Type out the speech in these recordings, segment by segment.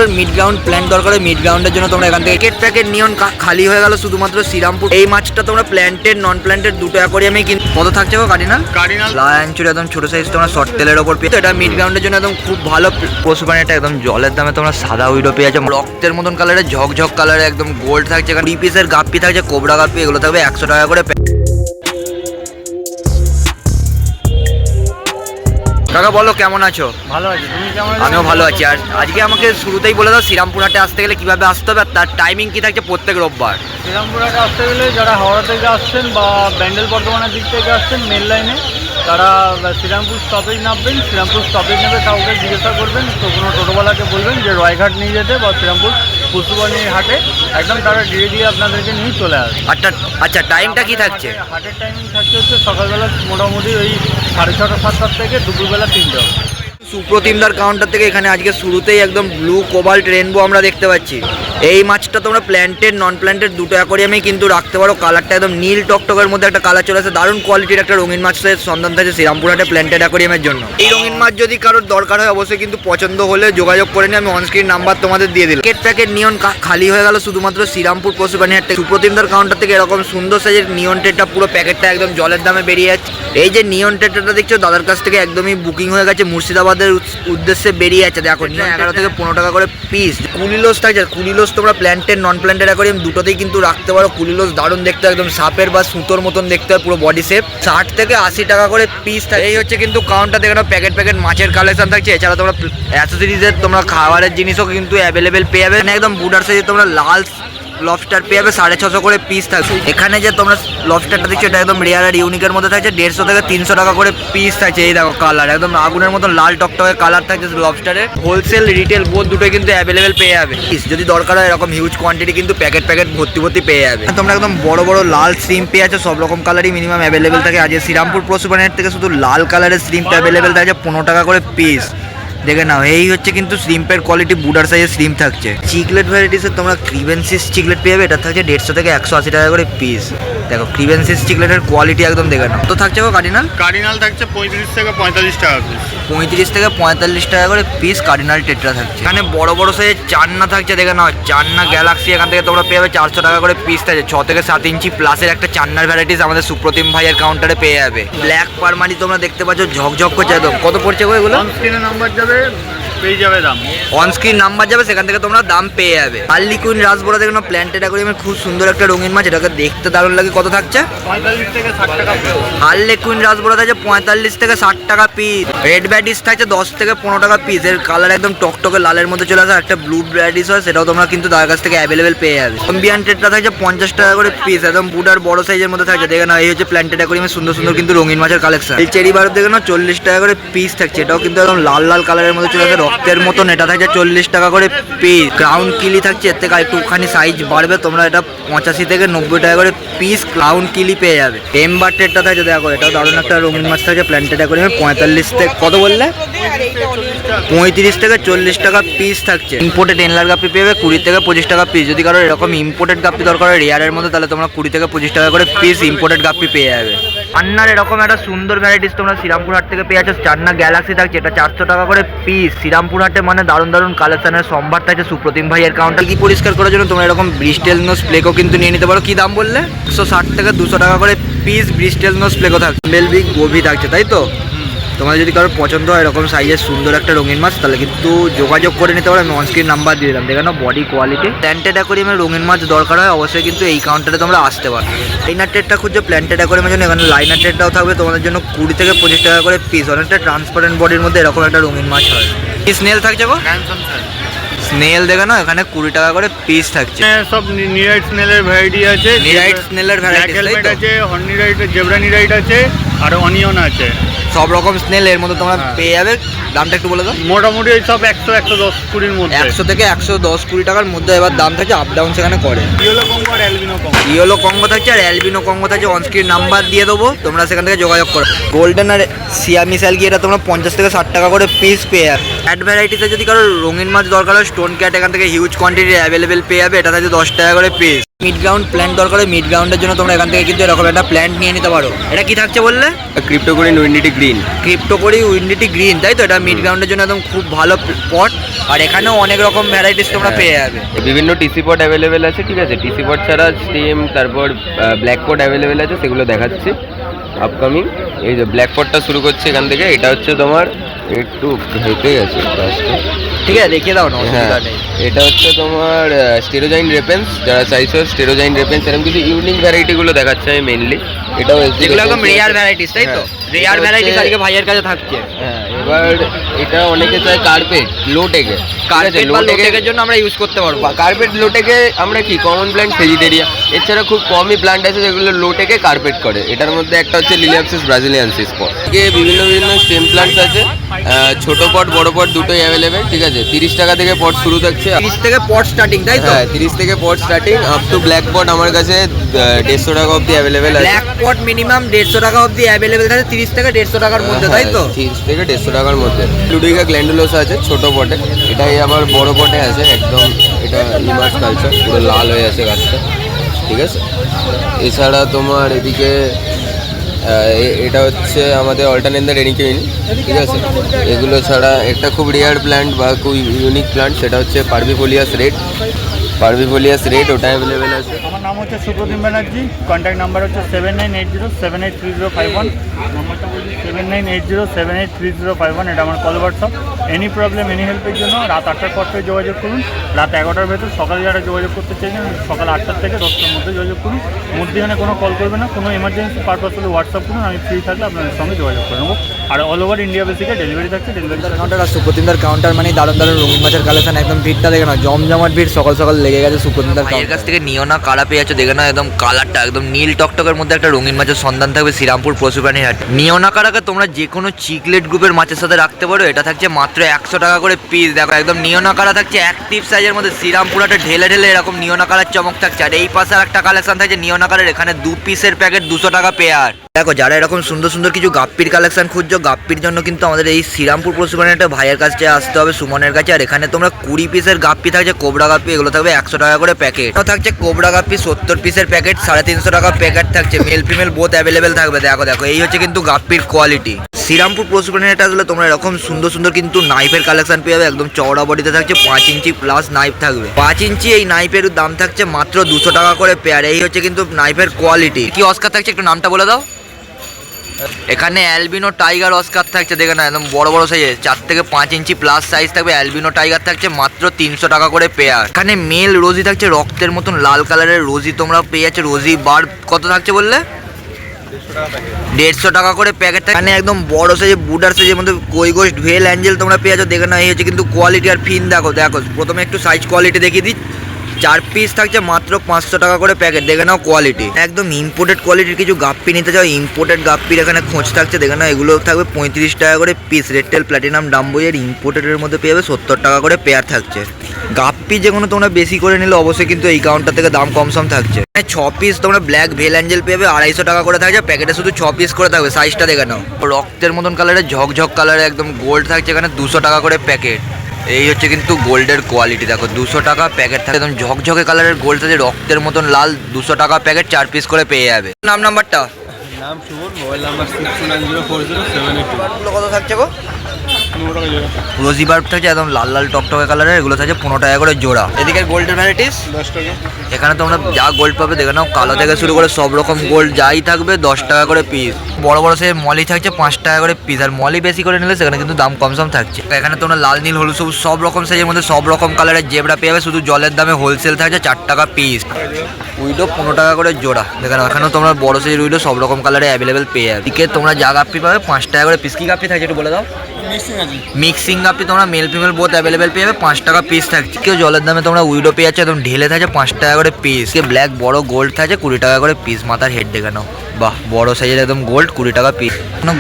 কারোর mid ground plan দরকার হয়, মিড গ্রাউন্ডের জন্য তোমরা এখান থেকে প্যাকেট নিয়ন খালি হয়ে গেল শুধুমাত্র শ্রীরামপুর। এই মাছটা তোমরা প্ল্যান্টেড নন প্ল্যান্টেড দুটো অ্যাকোয়ারিয়ামে কিন্তু কত থাকছে গো? কার্ডিনাল লায়নচুর একদম ছোট সাইজ তোমরা শর্ট তেলের ওপর পেয়ে, এটা মিড গ্রাউন্ডের জন্য একদম খুব ভালো পশু প্রাণী। এটা একদম জলের দামে তোমরা সাদা উইডো পেয়ে যাচ্ছ, রক্তের মতন কালারে ঝকঝক কালারে একদম গোল্ড থাকছে। এখানে 2 পিসের গাপ্পি থাকছে, কোবরা গাপ্পি, এগুলো থাকবে 100 টাকা করে। কাকা বলো কেমন আছো? ভালো আছি, তুমি কেমন আছো? আমিও ভালো আছি। আর আজকে আমাকে শুরুতেই বলে দাও শ্রীরামপুর হাটে আসতে গেলে কিভাবে আসতে হবে, আর তার টাইমিং কি থাকছে প্রত্যেক রোববার? শ্রীরামপুর হাটে আসতে গেলে যারা হাওড়া থেকে আসছেন বা ব্যান্ডেল বর্ধমানের দিক থেকে আসছেন মেন লাইনে, তারা শ্রীরামপুর স্টপেজ নামবেন। শ্রীরামপুর স্টপেজ নেবে কাউকে জিজ্ঞাসা করবেন, তো কোনো টোটোওয়ালাকে বলবেন যে রয়ঘাট নিয়ে যেতে বা শ্রীরামপুর পশুবাণীর হাটে, একদম তারা ধীরে ধীরে আপনাদেরকে নিয়ে চলে আসবে। আচ্ছা টাইমটা কি থাকছে? হাটের টাইমিং থাকছে হচ্ছে সকালবেলা মোটামুটি ওই 6:30 7টা থেকে দুপুরবেলা 3টা। সুপ্রতিমদার কাউন্টার থেকে এখানে আজকে শুরুতেই একদম ব্লু কোবাল্ট রেনবো আমরা দেখতে পাচ্ছি। এই মাছটা তোমরা প্ল্যান্টেড নন প্ল্যান্টেড দুটো অ্যাকোয়ারিয়ামেই কিন্তু রাখতে পারো। কালারটা একদম নীল টকটকের মধ্যে একটা কালার চলে আসে, দারুণ কোয়ালিটির একটা রঙিন মাছের সন্ধান থাকে শ্রীরামপুর হাটে প্ল্যান্টেড অ্যাকোয়ারিয়ামের জন্য। এই রঙিন মাছ যদি কারোর দরকার হয় অবশ্যই কিন্তু পছন্দ হলে যোগাযোগ করে নিয়ে আমি অনস্ক্রিন নাম্বার তোমাদের দিয়ে দিলাম। প্যাকেট নিয়ন খালি হয়ে গেল শুধুমাত্র শ্রীরামপুর পশুপ্রাণী হাট থেকে। সুপ্রতিমদার কাউন্টার থেকে এরকম সুন্দর সাইজের নিয়ন টেটটা পুরো প্যাকেটটা একদম জলের দামে বেরিয়ে যাচ্ছে। এই যে নিয়ন টেটটা দেখছো দাদার কাছ থেকে একদমই বুকিং হয়ে গেছে, মুর্শিদাবাদের উদ্দেশ্যে বেরিয়ে যাচ্ছে। দেখো 11 থেকে 15 টাকা করে পিস। কুলিলোস থাকছে, কুলিলোস তোমরা প্ল্যান্টেড নন প্ল্যান্টেড অ্যাকোয়ারিয়াম দুটোতেই কিন্তু রাখতে পারো। কুলিলোস দারুণ দেখতে, একদম সাপের বা সুতোর মতন দেখতে হয়, পুরো বডি শেপ। 60 থেকে 80 টাকা করে পিস থাকে। এই হচ্ছে কিন্তু কাউন্টার দেখে নাও, প্যাকেট মাছের কালেকশন থাকছে। এছাড়া তোমরা অ্যাসেসরিজের তোমরা খাবারের জিনিসও কিন্তু অ্যাভেলেবেল পেয়ে যাবে। একদম বুডার সাইজে তোমরা লাল লবস্টার পেয়ে যাবে, 650 করে পিস থাকছে। এখানে যে তোমরা লবস্টারটা দেখছো এটা একদম রেয়ার আর ইউনিকের মধ্যে থাকছে, 150 থেকে 300 টাকা করে পিস থাকছে। এই দেখো কালার একদম আগুনের মতন লাল টকটকে কালার থাকছে লবস্টারের। হোলসেল রিটেল বোথ দুটোই কিন্তু অ্যাভেলেবেল পেয়ে যাবে। যদি দরকার হয় এরকম হিউজ কোয়ান্টিটি কিন্তু প্যাকেট ভর্তি পেয়ে যাবে। তোমরা একদম বড় বড় লাল শ্রিম্প পেয়ে আছো, সব রকম কালারই মিনিমাম অ্যাভেলেবেল থাকে। আজকে শ্রীরামপুর পশুপ্রাণী হাট থেকে শুধু লাল কালারের শ্রিম্প অ্যাভেলেবেল থাকছে 15 টাকা করে পিস। দেখে নাও, এই হচ্ছে কিন্তু শ্রিম্পের কোয়ালিটি, বুডার সাইজের শ্রিম্প থাকছে। চিকলেট ভ্যারাইটিসের তোমরা ক্রিভেন্সিস চিকলেট পেয়ে যাবে, এটা থাকছে 150 থেকে 180 টাকা করে পিস। দেখো ক্রিভেন্সিস চিকলেটের কোয়ালিটি একদম দেখে নাও। তো থাকছে গো কার্ডিনাল থাকছে 35 থেকে 45 টাকা পিস। 35 থেকে 45 টাকা করে পিস কার্ডিনাল টেট্রা থাকছে। এখানে বড় বড় সাইজের চান্না থাকছে, দেখে নাও চান্না গ্যালাক্সি এখান থেকে তোমরা পেয়ে যাবে 400 টাকা করে পিস থাকছে। 6 থেকে 7 ইঞ্চি প্লাসের একটা চান্নার ভ্যারাইটিস আমাদের সুপ্রতিম ভাইয়ের কাউন্টারে পেয়ে যাবে। ব্ল্যাক পারমানি তোমরা দেখতে পাচ্ছ ঝকঝক করছে একদম। কত পড়ছে গো এগুলো? স্ক্রিনে নাম্বার যাবে, পেয়ে যাবে দাম, অন স্ক্রিন নাম্বার যাবে, সেখান থেকে তোমরা দাম পেয়ে যাবে। হার্লিকুইন রাসবোরা দেখো প্ল্যান্টেড অ্যাকোয়ারিয়ামের খুব সুন্দর একটা রঙিন মাছ, এটাকে দেখতে দারুণ লাগে। কত থাকছে? 45 থেকে 60 টাকা পিস। হার্লিকুইন রাসবোরা থাকছে 45 থেকে 60 টাকা পিস। রেড ব্যাডিস থাকছে 10 থেকে 15 টাকা পিস। এর কালার একদম টকটকে লালের মধ্যে চলে আসে। একটা ব্লু ব্যাডিস হয়, সেটাও তোমরা কিন্তু তার কাছ থেকে অ্যাভেলেবেল পেয়ে যাবে। কম্বিয়ান টেট্রা থাকছে 50 টাকা করে পিস, একদম বুডার বড় সাইজের মধ্যে থাকছে। দেখে নাও, এই হচ্ছে প্ল্যান্টেড অ্যাকোয়ারিয়ামের সুন্দর সুন্দর কিন্তু রঙিন মাছের কালেকশন। এই চেরি বারব দেখে নাও 40 টাকা করে পিস থাকছে, এটাও কিন্তু একদম লাল লাল কালারের মধ্যে চলে আসে রক্তের মতন। এটা থাকছে 40 টাকা করে পিস। ক্রাউন কিলি থাকছে, এর থেকে একটুখানি সাইজ বাড়বে, তোমরা এটা 85 থেকে 90 টাকা করে পিস ক্রাউন কিলি পেয়ে যাবে। এমবার টেটটা থাকছে, দেখো এটাও দারুণ একটা রঙিন মাছ থাকছে প্ল্যান্টেড অ্যাকোয়ারিয়ামে 45 থেকে কত বললে? 35 থেকে 40 টাকা পিস থাকছে। ইম্পোর্টেড এনলার গাপ্পি পেয়ে যাবে 20 থেকে 25 টাকা পিস। যদি কারো এরকম ইম্পোর্টেড গাপ্পি দরকার হয় রেয়ারের মধ্যে, তাহলে তোমরা 20 থেকে 25 টাকা করে পিস ইম্পোর্টেড গাপ্পি পেয়ে যাবে। চান্নার এরকম একটা সুন্দর ভ্যারাইটিস তোমরা শ্রীরামপুর হাট থেকে পেয়ে যাচ্ছ। চান্না গ্যালাক্সি থাকছে, এটা 400 টাকা করে পিস। শ্রীরামপুর হাটে মানে দারুণ দারুণ কালেকশনের সম্ভার থাকছে সুপ্রতিম ভাইয়ের কাউন্টার। কি পরিষ্কার করার জন্য তোমরা এরকম ব্রিস্টেল নোজ প্লেকও কিন্তু নিয়ে নিতে পারো। কি দাম বললে? 160 থেকে 200 টাকা করে পিস ব্রিস্টেল নোজ প্লেকও থাকছে। বেলবিক গোভি থাকছে, তাই তো? তোমার যদি কারোর পছন্দ হয় এরকম সাইজের সুন্দর একটা রঙিন মাছ, তাহলে কিন্তু যোগাযোগ করে নিতে পারো। আমি অনস্ক্রিন নাম্বার দিয়ে দিলাম, দেখে নাও বডি কোয়ালিটি। প্ল্যান্টেড অ্যাকোয়ারিয়ামের রঙিন মাছ দরকার হয় অবশ্যই কিন্তু এই কাউন্টারে তোমরা আসতে পারো। লাইনার টেটটা খুঁজছো প্ল্যান্টেড অ্যাকোয়ারিয়ামের জন্য, এখানে লাইনার টেটটাও থাকবে তোমাদের জন্য 20 থেকে 25 টাকা করে পিস। অনেকটা ট্রান্সপারেন্ট বডির মধ্যে এরকম একটা রঙিন মাছ হয়। কি স্নেল থাকছে গো? স্নেল দেখে নাও, এখানে 20 টাকা করে পিস থাকছে। সব নিরাইট স্নেলের ভ্যারাইটি আছে, নিরাইট স্নেলের ভ্যারাইটি আছে, হর্ন নিরাইট, জেব্রা নিরাইট আছে, আর অনিয়ন আছে। সব রকম স্নেল এর মধ্যে তোমরা পেয়ে যাবে। দামটা একটু বলে দাও। মোটামুটি এই সব 100 110 20 এর মধ্যে, 100 থেকে 110-20 টাকার মধ্যে এবার দাম থাকছে, আপ ডাউন সেখানে করে। ইয়েলো কঙ্গো আর অ্যালবিনো কঙ্গো, ইয়েলো কঙ্গো থাকছে আর অ্যালবিনো কঙ্গো থাকছে। অনস্ক্রিন নাম্বার দিয়ে দেবো, তোমরা সেখান থেকে যোগাযোগ করো। গোল্ডেন আর সিয়ামিসাইল গিয়ে এটা তোমরা 50 থেকে 60 টাকা করে পিস পেয়ে যাবে। ক্যাট ভ্যারাইটিতে যদি কারো রঙিন মাছ দরকার হয় স্টোন ক্যাট এখান থেকে হিউজ কোয়ান্টিটি অ্যাভেলেবেল পেয়ে যাবে, এটা থাকছে 10 টাকা করে পিস। মিড গ্রাউন্ড প্ল্যান্ট দরকার হয়, মিড গ্রাউন্ডের জন্য তোমরা এখান থেকে কিন্তু এরকম একটা প্ল্যান্ট নিয়ে নিতে পারো। এটা কি থাকছে বললে? ক্রিপ্টোকোরিন উইন্ডিটি গ্রিন। ক্রিপ্টোকোরি উইন্ডিটি গ্রিন, তাই তো? এটা মিড গ্রাউন্ডের জন্য একদম খুব ভালো পট, আর এখানেও অনেক রকম ভ্যারাইটিস তোমরা পেয়ে যাবে। বিভিন্ন টিসি পট অ্যাভেলেবেল আছে, ঠিক আছে। টিসি পট ছাড়া স্টেম, তারপর ব্ল্যাক পট অ্যাভেলেবেল আছে, সেগুলো দেখাচ্ছি আপকামিং। এই যে ব্ল্যাক পটটা শুরু করছে এখান থেকে। এটা হচ্ছে তোমার একটু হেঁটে গেছে গাছটা, ঠিক আছে, দেখিয়ে দাও না, হ্যাঁ। অসুবিধা নেই। এটা হচ্ছে তোমার স্টেরোজাইন রেপেন্স, যারা চাইছো স্টেরোজাইন রেপেন্স, এরকম কিছু ইউনিক ভ্যারাইটিগুলো দেখাচ্ছে আমি মেনলি। এটাও যেগুলো একদম রেয়ার ভ্যারাইটিস, তাই তো? হ্যাঁ। রেয়ার এটা ভ্যারাইটিস হচ্ছে- আজকে ভাইয়ের কাছে থাকছে। হ্যাঁ, এবার এটা অনেকে চায় কার্পেট লো টেকে। কার্পেট বা লোটেকের জন্য আমরা ইউজ করতে পারবো। কার্পেট লোটেকে আমরা কি কমন প্ল্যান্ট ফেজিটেরিয়া, এছাড়া খুব কমই প্ল্যান্ট আছে যেগুলো লোটেকে কার্পেট করে। এটার মধ্যে একটা হচ্ছে লিলিয়াপসিস ব্রাজিলিয়ানসিস পট। বিভিন্ন বিভিন্ন স্টেম প্ল্যান্টস আছে, ছোট পট বড় পট দুটোই অ্যাভেলেবেল, ঠিক আছে। 30 টাকা থেকে পট শুরু থাকছে। 30 থেকে পট স্টার্টিং, তাই তো? হ্যাঁ, 30 থেকে পট স্টার্টিং আপ টু ব্ল্যাক পট আমার কাছে 150 টাকা অবধি অ্যাভেলেবেল আছে। ব্ল্যাক পট মিনিমাম 150 টাকা অবধি অ্যাভেলেবেল থাকে, 30 থেকে 150 টাকার মধ্যে, তাই তো? 30 থেকে 150 টাকার মধ্যে। লুডিকা গ্ল্যান্ডুলোসা আছে ছোট পটে, এটাই আবার বড় পটে আছে একদম। এটা ইমার্স কালচার, পুরো লাল হয়ে আছে গাছটা, ঠিক আছে। এছাড়া তোমার এদিকে এটা হচ্ছে আমাদের অল্টারনেন্দা রেনিকুইন, ঠিক আছে। এগুলো ছাড়া একটা খুব রেয়ার প্ল্যান্ট বা খুব ইউনিক প্ল্যান্ট, সেটা হচ্ছে পারভিফোলিয়াস রেড। পারভিফোলিয়াস রেড ওটা অ্যাভেলেবেল আছে। আমার নাম হচ্ছে সুপ্রদীপ ব্যানার্জি, কন্ট্যাক্ট নাম্বার হচ্ছে 7980783051। নাম্বারটা বলছি 7980783051। এটা আমার call WhatsApp. Any problem any হেল্পের জন্য রাত 8টার পর থেকে যোগাযোগ করুন। রাত 11টার ভেতর সকালে যারা যোগাযোগ করতে চাইছেন সকাল 8টার থেকে 10টার মধ্যে যোগাযোগ করুন। মধ্যখানে কোনো কল করবে না, কোনো এমার্জেন্সি পারপাস হলে হোয়াটসঅ্যাপ করুন, আমি ফ্রি থাকলে আপনাদের সঙ্গে যোগাযোগ করে নেবো। আর অল ওভার ইন্ডিয়া বেসিকে ডেলিভারি থাকছে। ডেলিভারি কাউন্টার আর সুপ্রতিমদার কাউন্টার মানে দারুণ দারুণ রঙিন মাছের কালেকশন, একদম ভিড়টা দেখে না, জমজমাট ভিড় সকাল সকাল লেগে গেছে সুপ্রতিমদার ভাইয়ের কাছ থেকে। নিও না কারা পেয়ে যাচ্ছে দেখে না, একদম কালারটা একদম নীল টকটকের মধ্যে একটা রঙিন মাছের সন্ধান থাকবে শ্রীরামপুর পশুপ্রাণীর হাট। নিও না কারাকে তোমরা যে কোনো চিকলেট গ্রুপের মাছের সাথে রাখতে পারো। এটা থাকছে মাত্র 100 টাকা করে পিস। দেখো একদম নিও না কারা থাকছে অ্যাক্টিভ সাইজের মধ্যে, শ্রীরামপুর হাটে ঢেলে ঢেলে এরকম নিও না কালার চমক থাকছে। আর এই পাশে একটা কালেকশন থাকছে নিও না কালার, এখানে 2 পিসের প্যাকেট 200 টাকা পেয়ার। দেখো যারা এরকম সুন্দর সুন্দর কিছু গাপ্পির কালেকশন খুঁজছো, গাপ্পির জন্য কিন্তু আমাদের এই শ্রীরামপুর পশুপ্রাণীর একটা ভাইয়ের কাছে আসতে হবে, সুমনের কাছে। আর এখানে তোমরা 20 পিসের গাপ্পি থাকছে, কোবরা গাপ্পি, এগুলো থাকবে 100 টাকা করে প্যাকেট। থাকছে কোবরা গাপ্পি 70 পিসের প্যাকেট, 350 টাকা প্যাকেট থাকছে। মেল ফিমেল বোথ অ্যাভেলেবেল থাকবে। দেখো দেখো এই হচ্ছে কিন্তু গাপ্পির কোয়ালিটি। শ্রীরামপুর পশুপ্রাণীর আসলে তোমরা এরকম সুন্দর সুন্দর কিন্তু নাইফের কালেকশন পেয়ে যাবে। একদম চওড়া বডিতে থাকছে, 5 ইঞ্চি প্লাস নাইফ থাকবে। 5 ইঞ্চি এই নাইফের দাম থাকছে মাত্র 200 টাকা করে পেয়ার। এই হচ্ছে কিন্তু নাইফের কোয়ালিটি। কি অস্কার থাকছে একটু নামটা বলে দাও। এখানে অ্যালবিনো টাইগার অস্কার থাকছে, দেখে না একদম বড় বড় সাইজের, 4 থেকে 5 ইঞ্চি প্লাস সাইজ থাকবে। অ্যালবিনো টাইগার থাকছে মাত্র 300 টাকা করে পেয়ার। এখানে মেল রোজি থাকছে রক্তের মতন লাল কালারের রোজি তোমরা পেয়ে যাচ্ছে। রোজি বার কত থাকছে বললে? 150 টাকা করে প্যাকেট থাকে। এখানে একদম বড় সাইজের বুডার সাইজের মধ্যে কই গোস্ট ভেল অ্যাঞ্জেল তোমরা পেয়ে যাচ্ছ। দেখে না এই হচ্ছে কিন্তু কোয়ালিটি আর ফিন। দেখো দেখো প্রথমে একটু সাইজ কোয়ালিটি দেখিয়ে দিই। 4 পিস থাকছে মাত্র 500 টাকা করে প্যাকেট। দেখে নাও কোয়ালিটি, একদম ইম্পোর্টেড কোয়ালিটির কিছু গাপ্পি নিতে চাও, ইম্পোর্টেড গাপ্পির এখানে খোঁজ থাকছে। দেখে নাও এগুলো থাকবে 35 টাকা করে পিস। রেডটেল প্ল্যাটিনাম ডাম্বোয়ের ইম্পোর্টেডের মধ্যে পেয়ে যাবে 70 টাকা করে পেয়ার থাকছে। গাপ্পি যে কোনো তোমরা বেশি করে নিলে অবশ্যই কিন্তু এই কাউন্টার থেকে দাম কম সম থাকছে। 6 পিস তোমরা ব্ল্যাক ভেল অ্যাঞ্জেল পেয়ে 250 টাকা করে থাকছে। প্যাকেটে শুধু 6 পিস করে থাকবে। সাইজটা দেখে নাও, রক্তের মতন কালারের ঝকঝক কালারে একদম গোল্ড থাকছে। এখানে 200 টাকা করে প্যাকেট। এই হচ্ছে কিন্তু গোল্ডের কোয়ালিটি। দেখো 200 টাকা প্যাকেট থাকে, একদম ঝকঝকে কালারের গোল্ড আছে, রক্তের মতন লাল। 200 টাকা প্যাকেট 4 পিস করে পেয়ে যাবে। নাম্বারটা নাম সুমন, মোবাইল নাম্বার 69040782। কত থাকছে গো? রোজি বার্ব থাকছে একদম লাল লাল টকটকে কালারের, এগুলো থাকছে 15 টাকা করে জোড়া। এদিকে গোল্ডের ভ্যারাইটিস 10 টাকা। এখানে তোমরা যা গোল্ড পাবে দেখে নাও, কালো থেকে শুরু করে সব রকম গোল্ড যাই থাকবে 10 টাকা করে পিস। বড় বড় সে মলি থাকছে 5 টাকা করে পিস। আর মলি বেশি করে নিলে সেখানে কিন্তু দাম কম সম থাকছে। এখানে তোমরা লাল নীল হলুদ সবুজ সব রকম সাইজের মধ্যে সব রকম কালারের জেবরা পেয়ে যাবে, শুধু জলের দামে হোলসেল থাকছে 4 টাকা পিস। উইডো 15 টাকা করে জোড়া। দেখে নাও এখানেও তোমরা বড় সাইজের উইডো সব রকম কালারে অ্যাভেলেবেল পেয়ে যাবে। এদিকে তোমরা যা গাপ্পি পাবে 5 টাকা করে পিস। কি গাপ্পি থাকছে একটু বলে দাও। মিক্সিং গাপ্পি তোমরা মেল ফিমেল বোথ অ্যাভেলেবেল পেয়ে যাবে, 5 টাকা পিস থাকছে। কেউ জলের দামে তোমরা উইডো পেয়ে যাচ্ছে একদম ঢেলে থাকছে 5 টাকা করে পিস। ব্ল্যাক বড় গোল্ড থাকছে 20 টাকা করে পিস। মাথার হেড দেখে নাও। বাহ, বড় সাইজের একদম গোল্ড 20 টাকা পিস।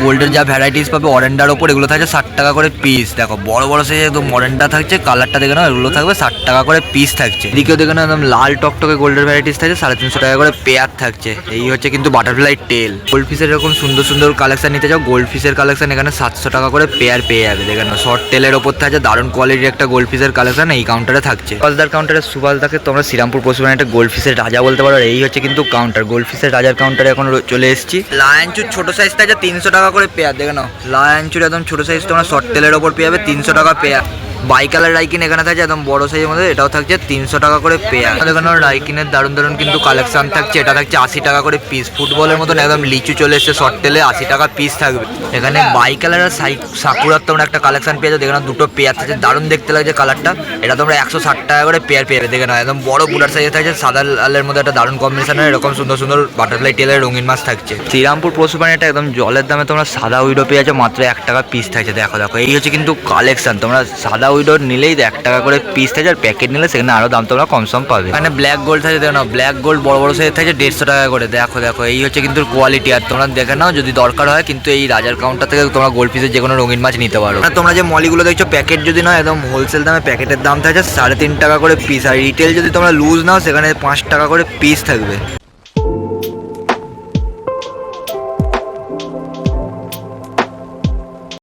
গোল্ডের যা ভ্যারাইটিস পাবে অরেন্ডার ওপর এগুলো থাকছে 60 টাকা করে পিস। দেখো বড় বড় সাইজের একদম অরেন্ডা থাকছে, কালারটা দেখে নাও, এগুলো থাকবে 60 টাকা করে পিস থাকছে। এদিকেও দেখে নাও একদম লাল টকটকে গোল্ডের ভ্যারাইটিস থাকছে 350 টাকা করে পেয়ার থাকছে। এই হচ্ছে কিন্তু বাটারফ্লাই টেল। গোল্ড ফিশের এরকম সুন্দর সুন্দর কালেকশন নিতে চাও, গোল্ড ফিশের কালেকশন এখানে 700 টাকা করে পেয়ার পেয়ে যাবে। দেখে নাও শর্ট টেলের ওপর থাকছে দারুণ কোয়ালিটির একটা গোল্ড ফিশের কালেকশন এই কাউন্টারে থাকছে। সুভাষদার কাউন্টারে সুভাষদাকে তোমরা শ্রীরামপুর পশুপালনের একটা গোল্ড ফিশের রাজা বলতে পারো। আর এই হচ্ছে কিন্তু কাউন্টার, গোল্ড ফিশের রাজার কাউন্টারে এখন চলে এসেছি। লায়নচুর ছোট সাইজ থাকছে 300 টাকা করে পেয়ার। দেখে নাও লায়নচুর একদম ছোট সাইজ তোমরা শর্ট টেলের ওপর পেয়ে যাবে 300 টাকা পেয়ার। বাইকালার রাইকিন এখানে থাকছে একদম বড় সাইজের মধ্যে, এটাও থাকছে 300 টাকা করে পেয়ার। এখানে রাইকিনের দারুণ দারুণ কিন্তু কালেকশন থাকছে, এটা থাকছে 80 টাকা করে পিস। ফুটবলের মতন একদম লিচু চলে এসছে শর্ট টেলে, 80 টাকা পিস থাকবে। এখানে বাইকালার আর সাকুরার তোমরা একটা কালেকশন পেয়ে যাবে। দেখে নাও দুটো পেয়ার থাকছে, দারুণ দেখতে লাগছে কালারটা। এটা তোমরা 160 টাকা করে পেয়ার পেয়ে যাবে। দেখে নাও একদম বড় বুলার সাইজে থাকছে, সাদা লালের মধ্যে একটা দারুণ কম্বিনেশনের এরকম সুন্দর সুন্দর বাটারফ্লাই টেলের রঙিন মাছ থাকছে। শ্রীরামপুর পশুপালনটা একদম জলের দামে তোমরা সাদা উইডো পেয়ে যাচ্ছে মাত্র 1 টাকা পিস থাকছে। দেখো দেখো এই হচ্ছে কিন্তু কালেকশন, তোমরা সাদা উইডো নিলেই 1 টাকা করে পিস থাকে, আর প্যাকেট নিলে সেখানে আরো দাম তোমরা কম সম পাবে। এখানে ব্ল্যাক গোল্ড থাকে, দেখো না ব্ল্যাক গোল্ড বড় বড় সাইজ থাকে 150 টাকা করে। দেখো দেখো এই হচ্ছে কিন্তু কোয়ালিটি। আর তোমরা দেখে নাও যদি দরকার হয় কিন্তু এই রাজার কাউন্টার থেকে তোমরা গোল্ড পিসের যে কোনো রঙিন মাছ নিতে পারো। আর তোমরা যে মলিগুলো দেখছো প্যাকেট যদি নাও একদম হোলসেল দামে, প্যাকেটের দাম থাকে 3.5 টাকা করে পিস। আর রিটেল যদি তোমরা লুজ নাও সেখানে 5 টাকা করে পিস থাকবে।